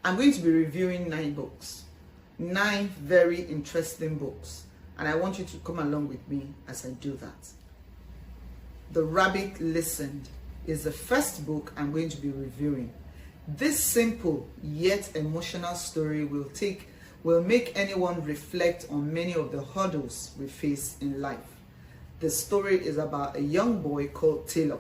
I'm going to be reviewing 9 books, 9 very interesting books, and I want you to come along with me as I do that. The Rabbit Listened is the first book I'm going to be reviewing. This simple yet emotional story will make anyone reflect on many of the hurdles we face in life. The story is about a young boy called Taylor.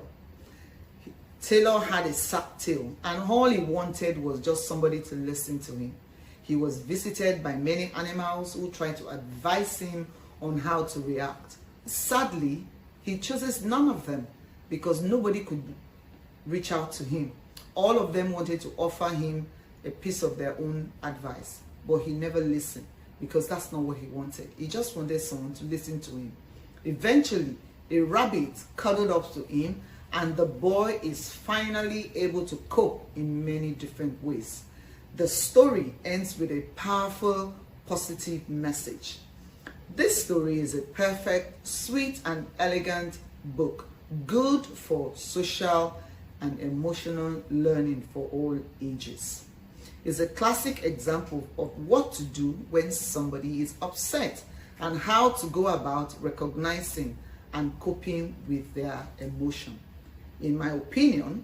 Taylor had a sad tail, and all he wanted was just somebody to listen to him. He was visited by many animals who tried to advise him on how to react. Sadly, he chooses none of them because nobody could reach out to him. All of them wanted to offer him a piece of their own advice, but he never listened because that's not what he wanted. He just wanted someone to listen to him. Eventually, a rabbit cuddled up to him, and the boy is finally able to cope in many different ways. The story ends with a powerful, positive message. This story is a perfect, sweet, and elegant book, good for social and emotional learning for all ages. It's a classic example of what to do when somebody is upset and how to go about recognizing and coping with their emotion. In my opinion,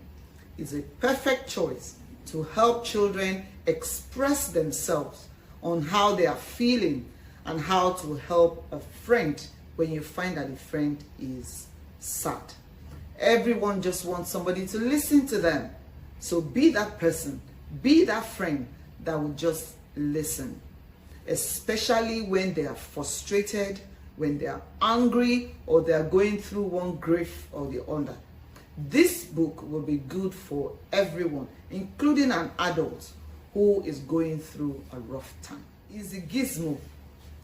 it's a perfect choice to help children express themselves on how they are feeling and how to help a friend when you find that a friend is sad. Everyone just wants somebody to listen to them. So be that person, be that friend that will just listen. Especially when they are frustrated, when they are angry, or they are going through one grief or the other. This book will be good for everyone, including an adult who is going through a rough time. Gizmo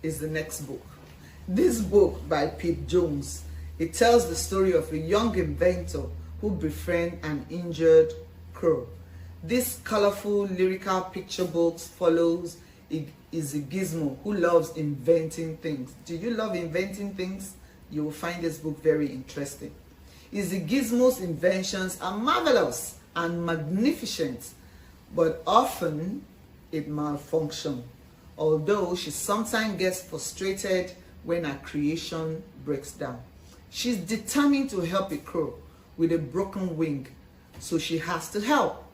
is the next book. This book by Pete Jones, it tells the story of a young inventor who befriends an injured crow. This colorful lyrical picture book follows Gizmo, who loves inventing things. Do you love inventing things? You will find this book very interesting. Gizmo's inventions are marvelous and magnificent, but often it malfunctions, although she sometimes gets frustrated when her creation breaks down. She's determined to help a crow with a broken wing, so she has to help.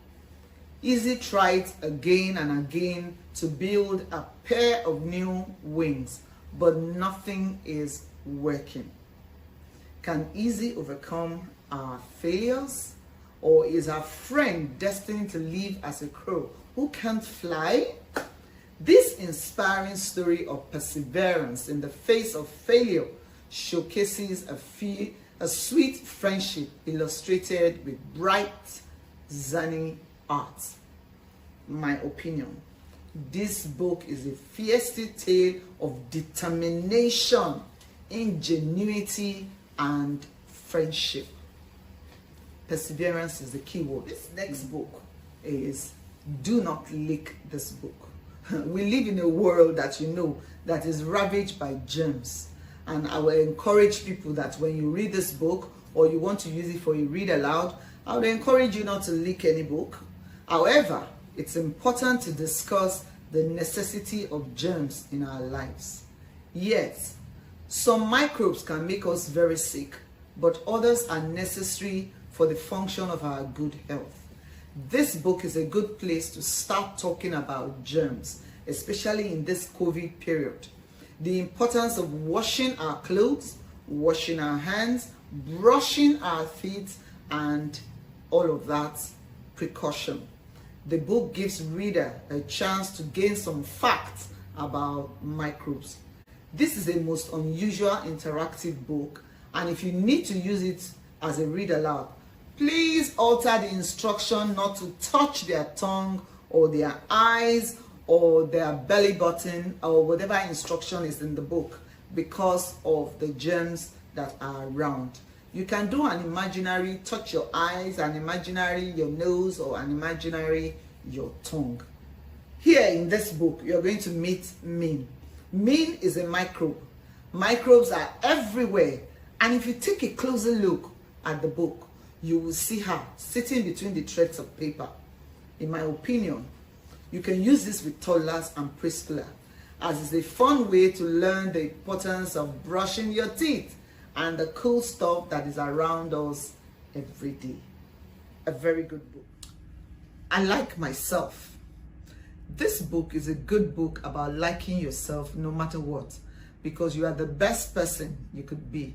Izzy tried again and again to build a pair of new wings, but nothing is working. Can Izzy overcome our failures? Or is our friend destined to live as a crow who can't fly? This inspiring story of perseverance in the face of failure showcases a sweet friendship illustrated with bright, zany art. My opinion, this book is a fierce tale of determination, ingenuity, and friendship. Perseverance is the key word. This next book is Do Not Lick This Book. We live in a world that that is ravaged by germs, and I will encourage people that when you read this book or you want to use it for a read aloud, I would encourage you not to lick any book. However, it's important to discuss the necessity of germs in our lives. Yes, some microbes can make us very sick, but others are necessary for the function of our good health. This book is a good place to start talking about germs, especially in this COVID period. The importance of washing our clothes, washing our hands, brushing our teeth, and all of that precaution. The book gives reader a chance to gain some facts about microbes. This is a most unusual interactive book, and if you need to use it as a read aloud, please alter the instruction not to touch their tongue or their eyes or their belly button or whatever instruction is in the book because of the germs that are around. You can do an imaginary touch your eyes, an imaginary your nose, or an imaginary your tongue. Here in this book, you're going to meet Min. Min is a microbe. Microbes are everywhere, and if you take a closer look at the book, you will see her sitting between the threads of paper. In my opinion, You can use this with toddlers and preschooler, as it's a fun way to learn the importance of brushing your teeth and the cool stuff that is around us every day. A very good book. I Like Myself. This book is a good book about liking yourself no matter what, because you are the best person you could be.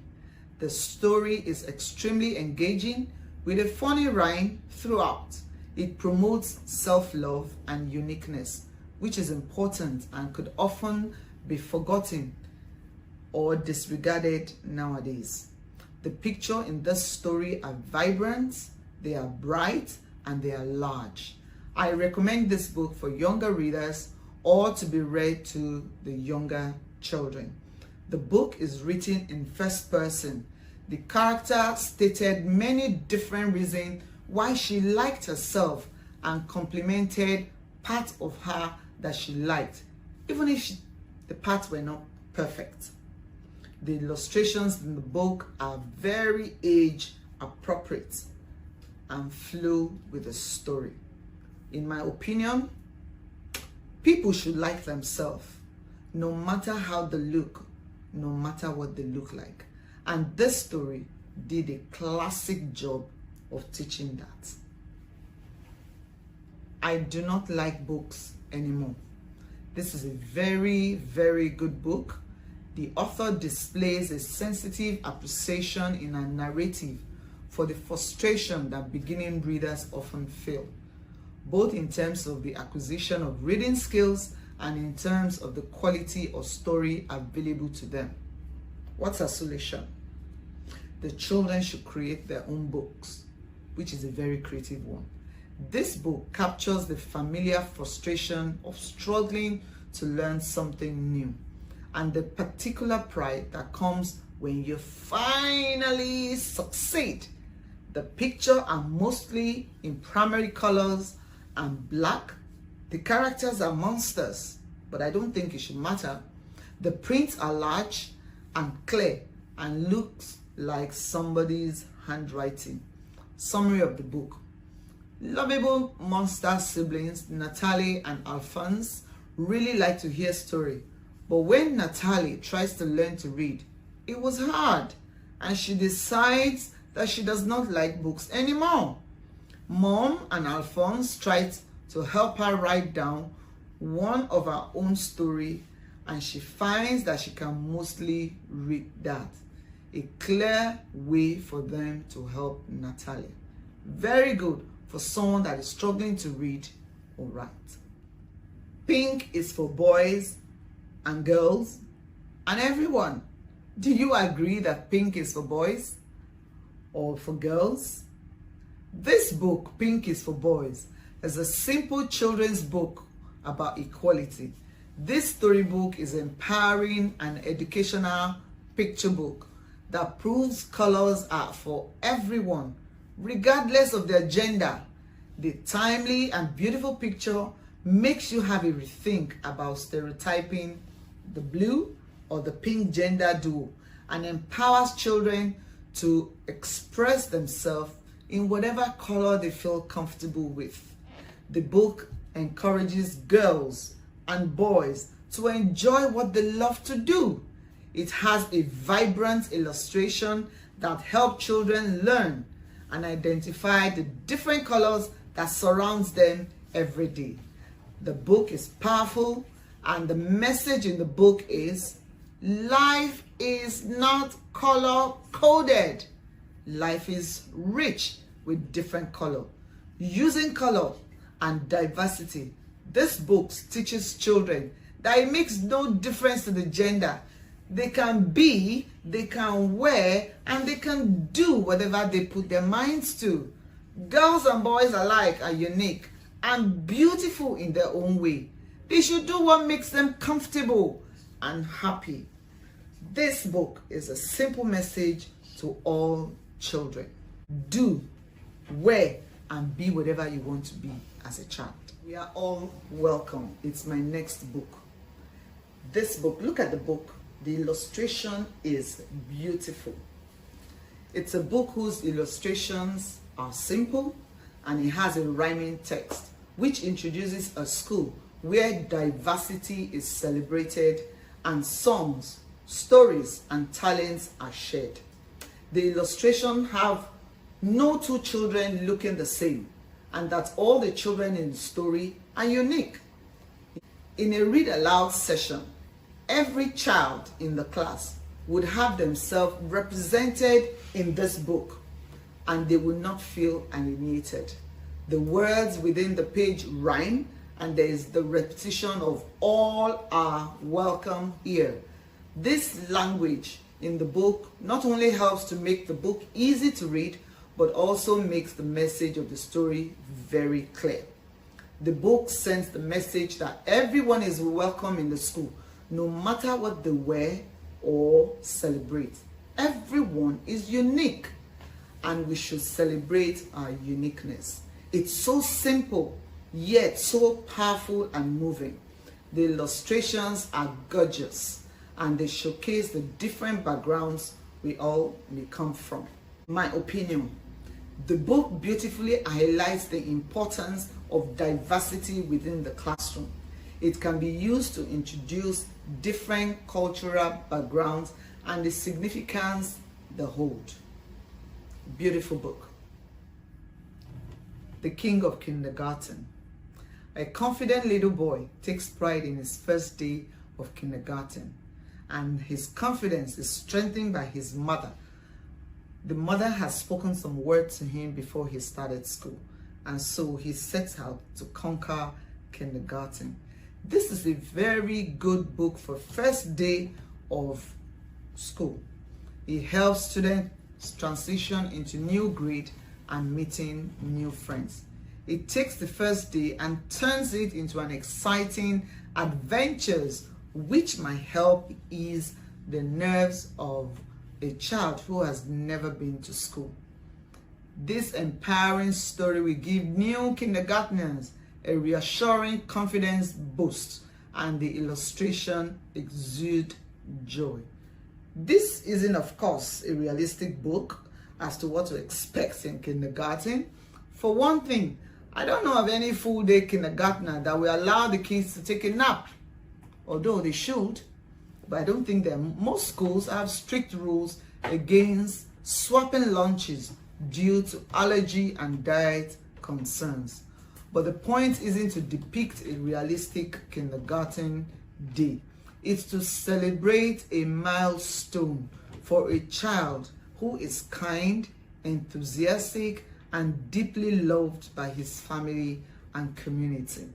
The story is extremely engaging with a funny rhyme throughout. It promotes self-love and uniqueness, which is important and could often be forgotten or disregarded nowadays. The pictures in this story are vibrant, they are bright, and they are large. I recommend this book for younger readers or to be read to the younger children. The book is written in first person. The character stated many different reasons why she liked herself and complimented parts of her that she liked, even if the parts were not perfect. The illustrations in the book are very age appropriate and flow with the story. In my opinion, people should like themselves, no matter how they look, no matter what they look like. And this story did a classic job of teaching that. I do not like books anymore. This is a very, very good book. The author displays a sensitive appreciation in a narrative for the frustration that beginning readers often feel, both in terms of the acquisition of reading skills and in terms of the quality of story available to them. What's her solution? The children should create their own books, which is a very creative one. This book captures the familiar frustration of struggling to learn something new and the particular pride that comes when you finally succeed. The pictures are mostly in primary colors and black. The characters are monsters, but I don't think it should matter. The prints are large and clear and looks like somebody's handwriting. Summary of the book. Lovable monster siblings Natalie and Alphonse really like to hear story, but when Natalie tries to learn to read, it was hard and she decides that she does not like books anymore. Mom and Alphonse tried to help her write down one of her own story, and she finds that she can mostly read that. A clear way for them to help Natalie. Very good for someone that is struggling to read or write. Pink is for boys and girls and everyone. Do you agree that pink is for boys or for girls? This book, Pink is for Boys, is a simple children's book about equality. This storybook is empowering and educational picture book that proves colors are for everyone, regardless of their gender. The timely and beautiful picture makes you have a rethink about stereotyping the blue or the pink gender duo and empowers children to express themselves in whatever color they feel comfortable with. The book encourages girls and boys to enjoy what they love to do. It has a vibrant illustration that help children learn and identify the different colors that surrounds them every day. The book is powerful, and the message in the book is life is not color coded. Life is rich with different color. Using color and diversity, this book teaches children that it makes no difference to the gender. They can be, they can wear, and they can do whatever they put their minds to. Girls and boys alike are unique and beautiful in their own way. They should do what makes them comfortable and happy. This book is a simple message to all children. Do, wear, and be whatever you want to be as a child. We are all welcome. It's my next book. This book, look at the book. The illustration is beautiful. It's a book whose illustrations are simple and it has a rhyming text, which introduces a school where diversity is celebrated and songs, stories, and talents are shared. The illustration have no two children looking the same, and that all the children in the story are unique. In a read aloud session, every child in the class would have themselves represented in this book, and they will not feel alienated. The words within the page rhyme, and there is the repetition of all are welcome here. This language in the book not only helps to make the book easy to read, but also makes the message of the story very clear. The book sends the message that everyone is welcome in the school, no matter what they wear or celebrate. Everyone is unique, and we should celebrate our uniqueness. It's so simple, yet so powerful and moving. The illustrations are gorgeous, and they showcase the different backgrounds we all may come from. My opinion, the book beautifully highlights the importance of diversity within the classroom. It can be used to introduce different cultural backgrounds and the significance they hold. Beautiful book. The King of Kindergarten. A confident little boy takes pride in his first day of kindergarten, and his confidence is strengthened by his mother. The mother has spoken some words to him before he started school, and so he sets out to conquer kindergarten. This is a very good book for first day of school. It helps students transition into new grade and meeting new friends. It takes the first day and turns it into an exciting adventures which might help ease the nerves of a child who has never been to school. This empowering story will give new kindergartners a reassuring confidence boost, and the illustration exude joy. This isn't, of course, a realistic book as to what to expect in kindergarten. For one thing, I don't know of any full-day kindergartner that will allow the kids to take a nap, although they should. But I don't think that most schools have strict rules against swapping lunches due to allergy and diet concerns. But the point isn't to depict a realistic kindergarten day. It's to celebrate a milestone for a child who is kind, enthusiastic, and deeply loved by his family and community.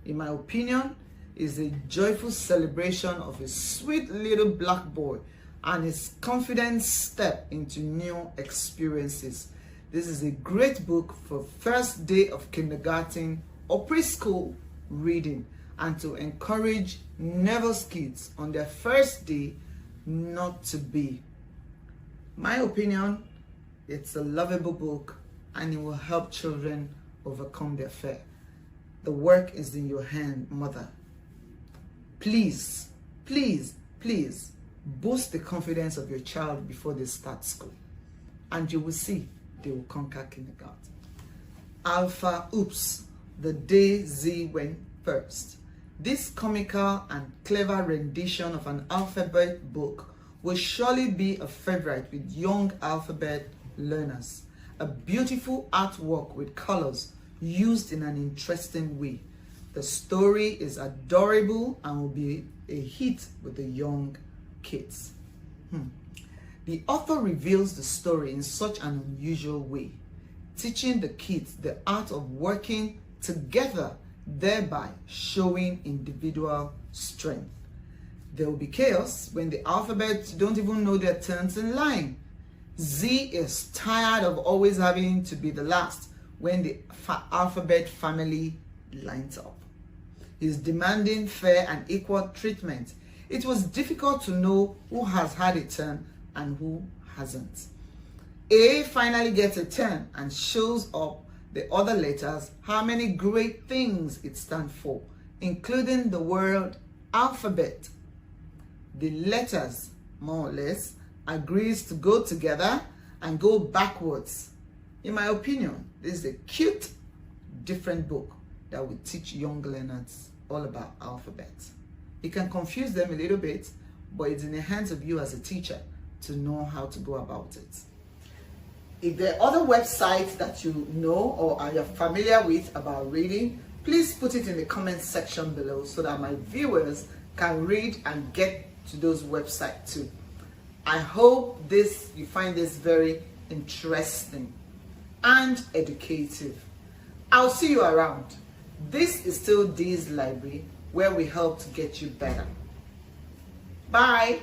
In my opinion, it's a joyful celebration of a sweet little black boy and his confident step into new experiences. This is a great book for first day of kindergarten or preschool reading, and to encourage nervous kids on their first day not to be. My opinion, it's a lovable book, and it will help children overcome their fear. The work is in your hand, mother. Please, please, please boost the confidence of your child before they start school, and you will see they will conquer kindergarten. Alpha Oops, the day Z went first. This comical and clever rendition of an alphabet book will surely be a favorite with young alphabet learners. A beautiful artwork with colors used in an interesting way. The story is adorable and will be a hit with the young kids. The author reveals the story in such an unusual way, teaching the kids the art of working together, thereby showing individual strength. There will be chaos when the alphabet don't even know their turns in line. Z is tired of always having to be the last when the alphabet family lines up. He's demanding fair and equal treatment. It was difficult to know who has had a turn and who hasn't. A finally gets a turn and shows up the other letters how many great things it stands for, including the word alphabet. The letters, more or less, agrees to go together and go backwards. In my opinion, this is a cute, different book. that will teach young learners all about alphabet. It can confuse them a little bit, but it's in the hands of you as a teacher to know how to go about it. If there are other websites that you know or are you familiar with about reading, please put it in the comment section below so that my viewers can read and get to those websites too. I hope you find this very interesting and educative. I'll see you around. This is still Dee's Library, where we help to get you better. Bye.